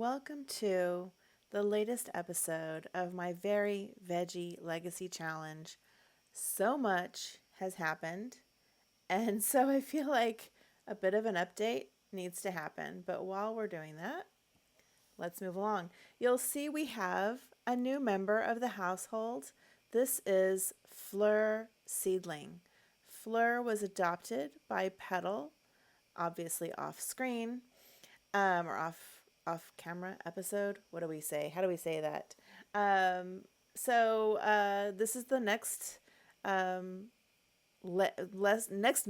welcome to the latest episode of my very Veggie Legacy Challenge. So much has happened, and so I feel like a bit of an update needs to happen. But while we're doing that, let's move along. You'll see we have a new member of the household. This is Fleur Seedling. Fleur was adopted by Petal, obviously off screen, or off camera episode. What do we say? How do we say that? This is the next um, next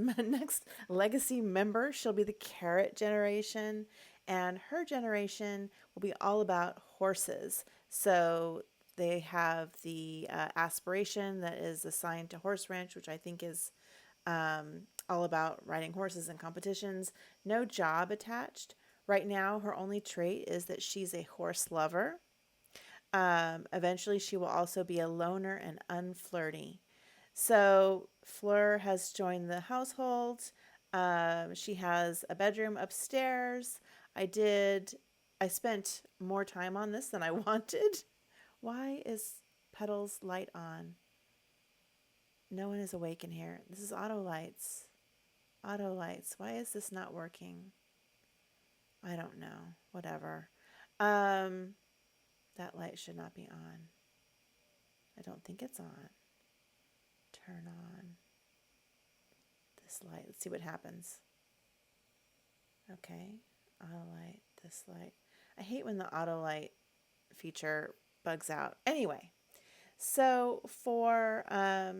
legacy member. She'll be the carrot generation, and her generation will be all about horses. So they have the aspiration that is assigned to horse ranch, which I think is all about riding horses in competitions. No job attached. Right now, her only trait is that she's a horse lover. Eventually, she will also be a loner and unflirty. So, Fleur has joined the household. She has a bedroom upstairs. I did, I spent more time on this than I wanted. Why is Petal's light on? No one is awake in here. This is auto lights. Auto lights. Why is this not working? I don't know. Whatever. Um, that light should not be on. I don't think it's on. Turn on this light. Let's see what happens. Okay. Auto light. This light. I hate when the auto light feature bugs out. Anyway, so for I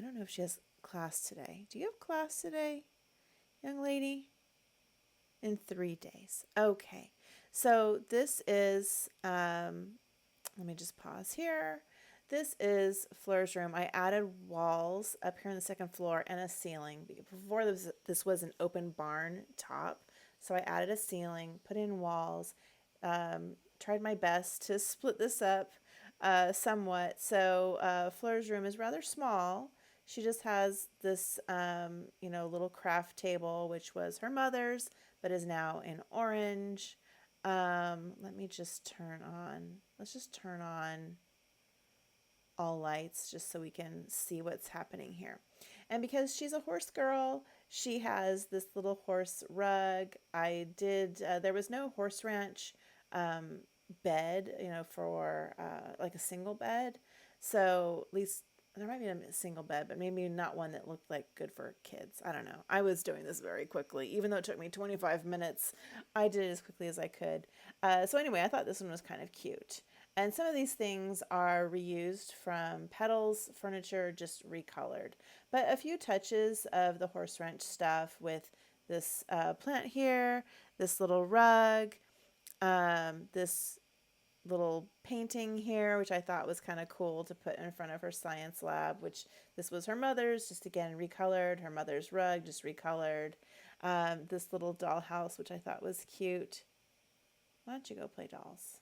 don't know if she has class today. Do you have class today, young lady? In 3 days. Okay. So this is, let me just pause here. This is Fleur's room. I added walls up here on the second floor and a ceiling. Before this was an open barn top. So I added a ceiling, put in walls, tried my best to split this up somewhat. So Fleur's room is rather small. She just has this, little craft table, which was her mother's, but is now in orange. Let me just let's just turn on all lights just so we can see what's happening here. And because she's a horse girl, she has this little horse rug. There was no horse ranch bed, for like a single bed. So at least there might be a single bed, but maybe not one that looked like good for kids. I don't know. I was doing this very quickly. Even though it took me 25 minutes, I did it as quickly as I could. So anyway, I thought this one was kind of cute. And some of these things are reused from Petal's furniture, just recolored. But a few touches of the horse ranch stuff with this plant here, this little rug, this little painting here, which I thought was kind of cool to put in front of her science lab, which this was her mother's, just again recolored, her mother's rug, just recolored. This little dollhouse, which I thought was cute. Why don't you go play dolls?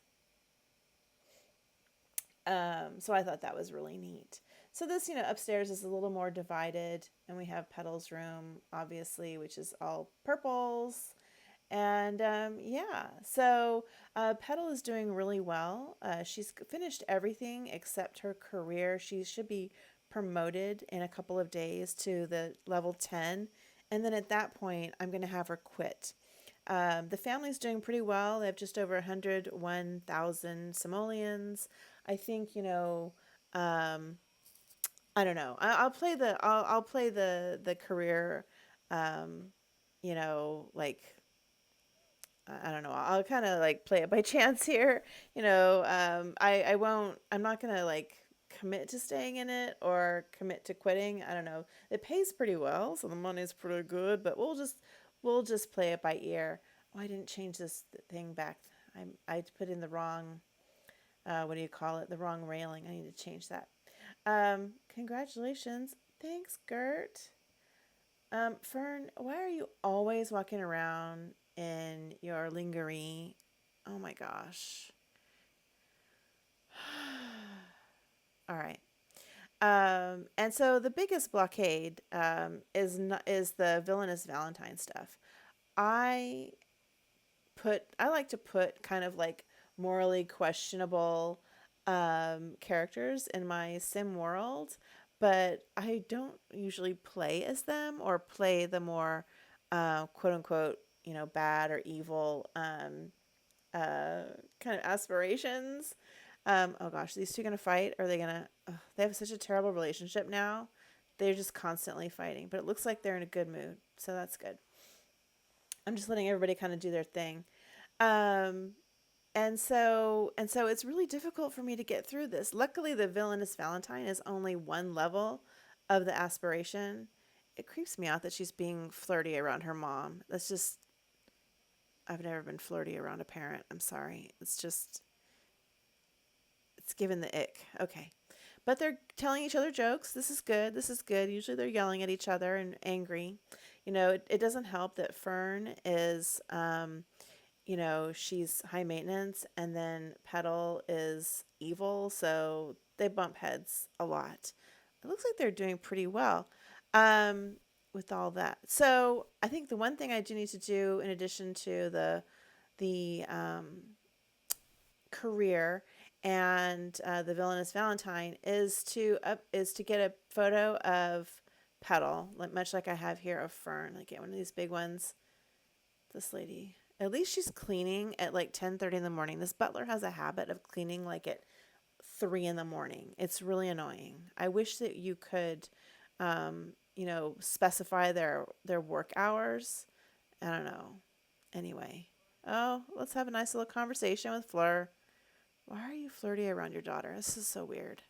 So I thought that was really neat. So this, upstairs is a little more divided, and we have Petal's room, obviously, which is all purples. And so Petal is doing really well. She's finished everything except her career. She should be promoted in a couple of days to the level 10. And then at that point, I'm going to have her quit. The family's doing pretty well. They have just over 101,000 simoleons. I think, I don't know. I'll play the career, like I don't know. I'll kind of like play it by chance here. I won't, I'm not going to like commit to staying in it or commit to quitting. I don't know. It pays pretty well, so the money's pretty good, but we'll just play it by ear. Oh, I didn't change this thing back. I put in the wrong, what do you call it? The wrong railing. I need to change that. Congratulations. Thanks, Gert. Fern, why are you always walking around in your lingerie? Oh my gosh. All right. And so the biggest blockade is the villainous Valentine stuff. I put kind of like morally questionable characters in my sim world, but I don't usually play as them or play the more quote unquote, bad or evil kind of aspirations. Oh gosh, these two gonna fight? Or are they gonna? They have such a terrible relationship now. They're just constantly fighting, but it looks like they're in a good mood, so that's good. I'm just letting everybody kind of do their thing. Um, and so it's really difficult for me to get through this. Luckily, the villainous Valentine is only one level of the aspiration. It creeps me out that she's being flirty around her mom. That's just I've never been flirty around a parent. I'm sorry. It's given the ick. Okay. But they're telling each other jokes. This is good. This is good. Usually they're yelling at each other and angry. It doesn't help that Fern is she's high maintenance, and then Petal is evil, so they bump heads a lot. It looks like they're doing pretty well um, with all that. So I think the one thing I do need to do, in addition to the career and the villainous Valentine, is to get a photo of Petal, like much like I have here of Fern. Like get one of these big ones. This lady, at least she's cleaning at like 10:30 in the morning. This butler has a habit of cleaning like at 3 in the morning. It's really annoying. I wish that you could, specify their work hours. I don't know. Anyway, oh, let's have a nice little conversation with Fleur. Why are you flirty around your daughter? This is so weird.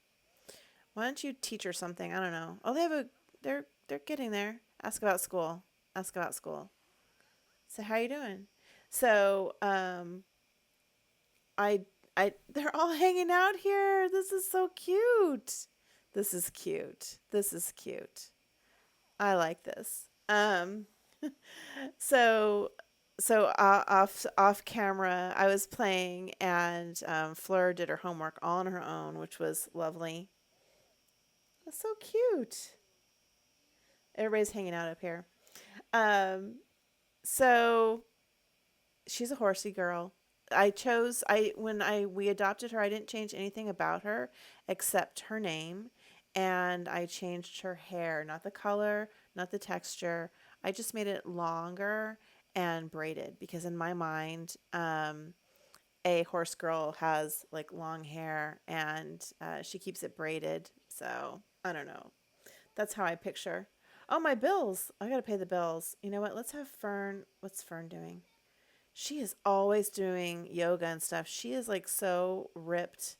Why don't you teach her something? I don't know. Oh, they're getting there. Ask about school. Ask about school. So how you doing? So I they're all hanging out here. This is so cute. This is cute. This is cute. I like this. So off camera, I was playing, and Fleur did her homework all on her own, which was lovely. That's so cute. Everybody's hanging out up here. Um, so she's a horsey girl. I when I we adopted her, I didn't change anything about her except her name, and I changed her hair, not the color, not the texture. I just made it longer and braided because in my mind, a horse girl has like long hair, and she keeps it braided. So I don't know. That's how I picture. Oh, my bills! I gotta pay the bills. You know what? Let's have Fern. What's Fern doing? She is always doing yoga and stuff. She is like so ripped.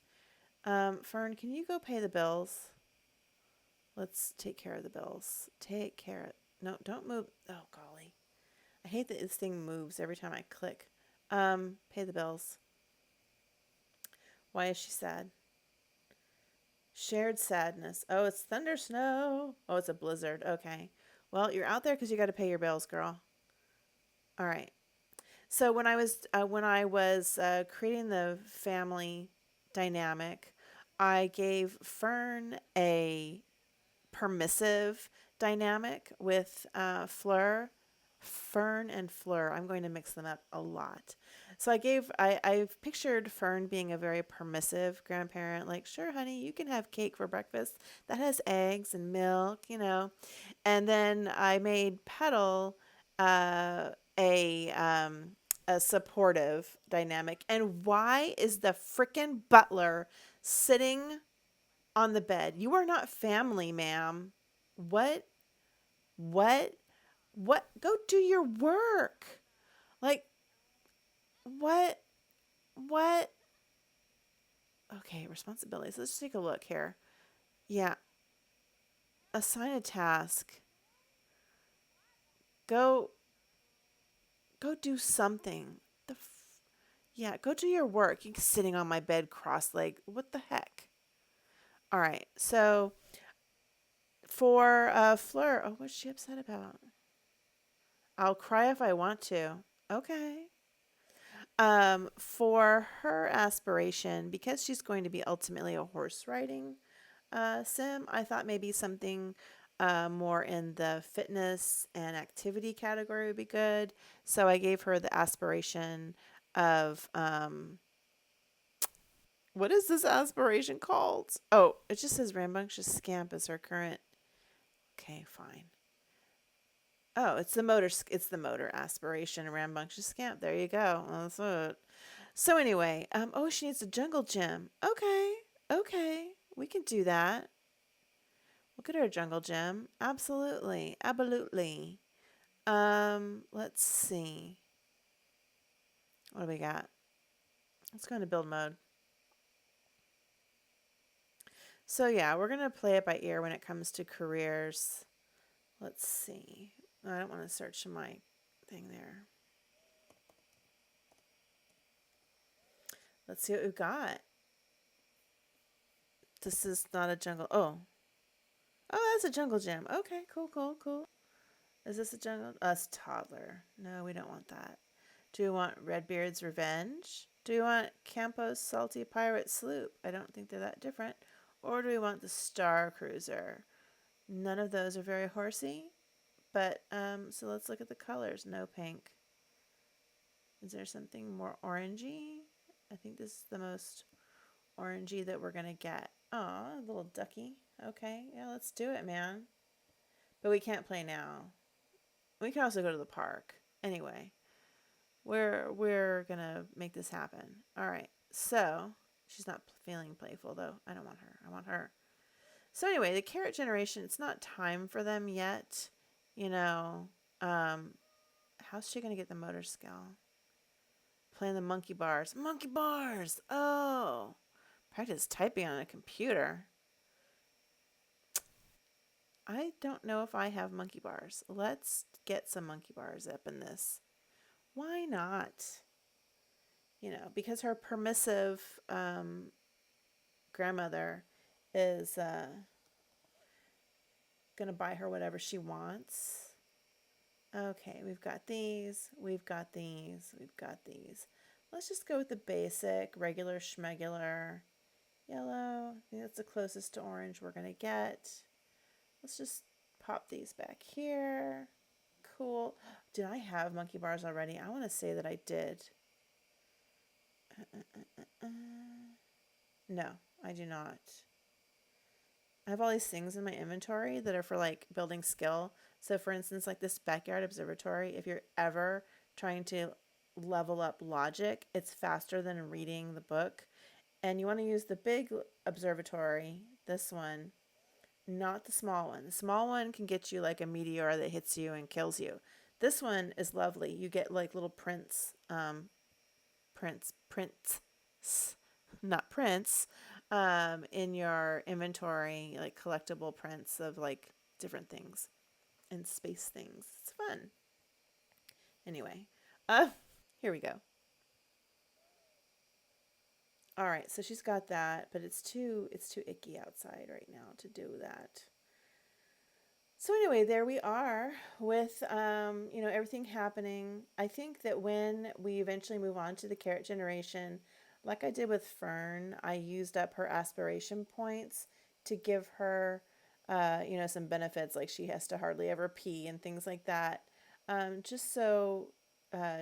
Fern, can you go pay the bills? Let's take care of the bills. Take care. No, don't move. Oh, golly. I hate that this thing moves every time I click. Pay the bills. Why is she sad? Shared sadness. Oh, it's thunder snow. Oh, it's a blizzard. Okay. Well, you're out there because you got to pay your bills, girl. All right. So when I was creating the family dynamic, I gave Fern a permissive dynamic with Fleur. Fern and Fleur. I'm going to mix them up a lot. So I've pictured Fern being a very permissive grandparent, like, sure, honey, you can have cake for breakfast that has eggs and milk, And then I made Petal uh, a a supportive dynamic. And why is the frickin' butler sitting on the bed? You are not family, ma'am. What? What? What? Go do your work. Like, what? What? Okay, responsibilities. Let's take a look here. Yeah, assign a task. Go go do something. Yeah, go do your work. You're sitting on my bed cross-legged. What the heck? All right. So for Fleur, oh, what's she upset about? I'll cry if I want to. Okay. For her aspiration, because she's going to be ultimately a horse riding sim, I thought maybe something more in the fitness and activity category would be good. So I gave her the aspiration of what is this aspiration called? Oh, it just says rambunctious scamp is her current. Okay, fine. Oh, it's the motor. It's the motor aspiration, rambunctious scamp. There you go. That's it. So anyway, oh, she needs a jungle gym. Okay, okay, we can do that. We'll get her a jungle gym. Absolutely, absolutely. Let's see. What do we got? Let's go into build mode. So yeah, we're gonna play it by ear when it comes to careers. Let's see. I don't want to search my thing there. Let's see what we've got. This is not a jungle. Oh, that's a jungle gym. Okay, cool, cool, cool. Is this a jungle? Us toddler. No, we don't want that. Do we want Redbeard's Revenge? Do we want Campo's Salty Pirate Sloop? I don't think they're that different. Or do we want the Star Cruiser? None of those are very horsey. But, so let's look at the colors. No pink. Is there something more orangey? I think this is the most orangey that we're going to get. Aw, a little ducky. Okay, yeah, let's do it, man. But we can't play now. We can also go to the park. Anyway, we're gonna make this happen. All right. So she's not feeling playful though. I don't want her. I want her. So anyway, the carrot generation. It's not time for them yet. You know, how's she gonna get the motor skill? Playing the monkey bars. Monkey bars. Oh, practice typing on a computer. I don't know if I have monkey bars. Let's get some monkey bars up in this. Why not? You know, because her permissive grandmother is going to buy her whatever she wants. Okay, we've got these, we've got these, we've got these. Let's just go with the basic, regular schmegular yellow. I think that's the closest to orange we're going to get. Let's just pop these back here. Cool. Did I have monkey bars already? I want to say that I did. No, I do not. I have all these things in my inventory that are for like building skill. So for instance, like this backyard observatory, if you're ever trying to level up logic, it's faster than reading the book. And you want to use the big observatory, this one, not the small one. The small one can get you like a meteor that hits you and kills you. This one is lovely. You get like little prints, not prints, in your inventory, like collectible prints of like different things and space things. It's fun. Anyway, here we go. All right, so she's got that, but it's too icky outside right now to do that. So anyway, there we are with everything happening. I think that when we eventually move on to the carrot generation, like I did with Fern, I used up her aspiration points to give her some benefits, like she has to hardly ever pee and things like that, just so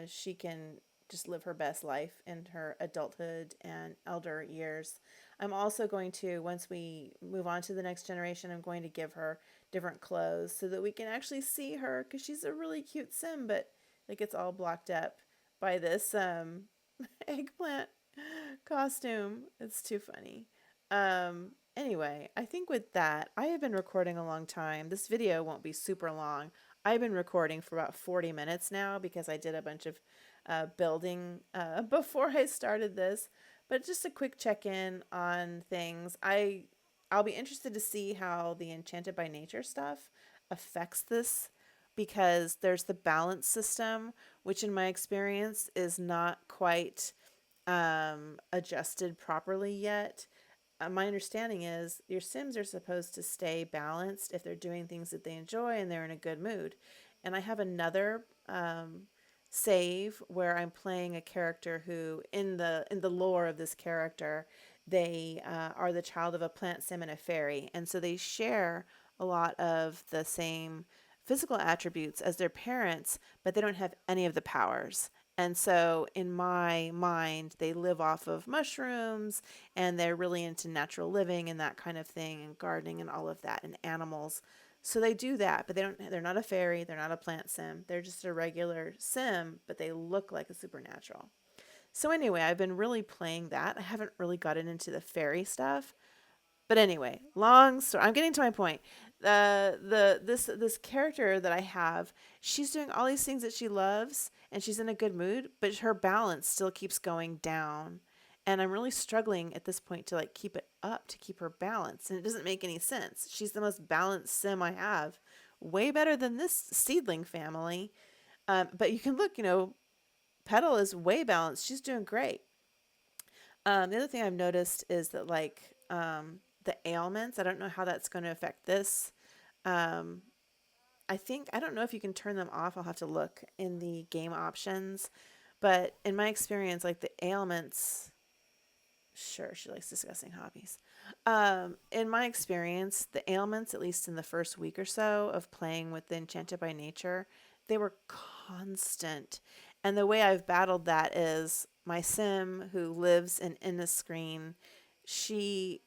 she can just live her best life in her adulthood and elder years. I'm also going to, once we move on to the next generation, I'm going to give her different clothes so that we can actually see her, because she's a really cute sim, but it gets all blocked up by this eggplant costume. It's too funny. Anyway, I think with that, I have been recording a long time. This video won't be super long. I've been recording for about 40 minutes now because I did a bunch of building before I started this. But just a quick check-in on things. I'll be interested to see how the Enchanted by Nature stuff affects this, because there's the balance system, which in my experience is not quite adjusted properly yet. My understanding is your Sims are supposed to stay balanced if they're doing things that they enjoy and they're in a good mood. And I have another save where I'm playing a character who, in the lore of this character, they are the child of a plant sim and a fairy, and so they share a lot of the same physical attributes as their parents, but they don't have any of the powers. And so, in my mind, they live off of mushrooms and they're really into natural living and that kind of thing, and gardening and all of that, and animals. So they do that, but they're not a fairy, they're not a plant sim. They're just a regular sim, but they look like a supernatural. So anyway, I've been really playing that. I haven't really gotten into the fairy stuff. But anyway, long story. I'm getting to my point. This character that I have, she's doing all these things that she loves, and she's in a good mood, but her balance still keeps going down, and I'm really struggling at this point to like keep it up to keep her balance, and it doesn't make any sense. She's the most balanced sim I have, way better than this seedling family. But you can look, Petal is way balanced. She's doing great. The other thing I've noticed is that the ailments, I don't know how that's going to affect this. Um, I don't know if you can turn them off. I'll have to look in the game options. But in my experience, like the ailments, sure, she likes discussing hobbies. In my experience, the ailments, at least in the first week or so of playing with the Enchanted by Nature, they were constant. And the way I've battled that is my sim who lives in the screen. She's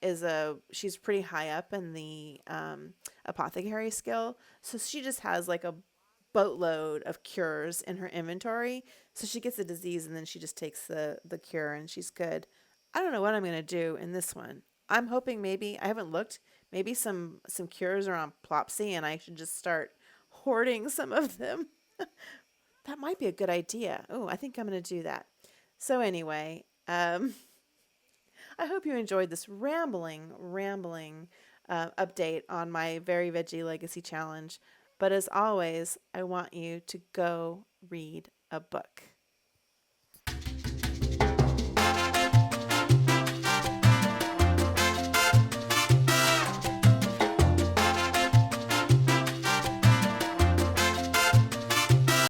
pretty high up in the apothecary skill, so she just has like a boatload of cures in her inventory. So she gets a disease and then she just takes the cure and she's good. I don't know what I'm gonna do in this one. I'm hoping maybe I haven't looked. Maybe some cures are on Plopsy and I should just start hoarding some of them. That might be a good idea. Oh, I think I'm gonna do that. So anyway, I hope you enjoyed this rambling update on my Very Veggie Legacy Challenge. But as always, I want you to go read a book.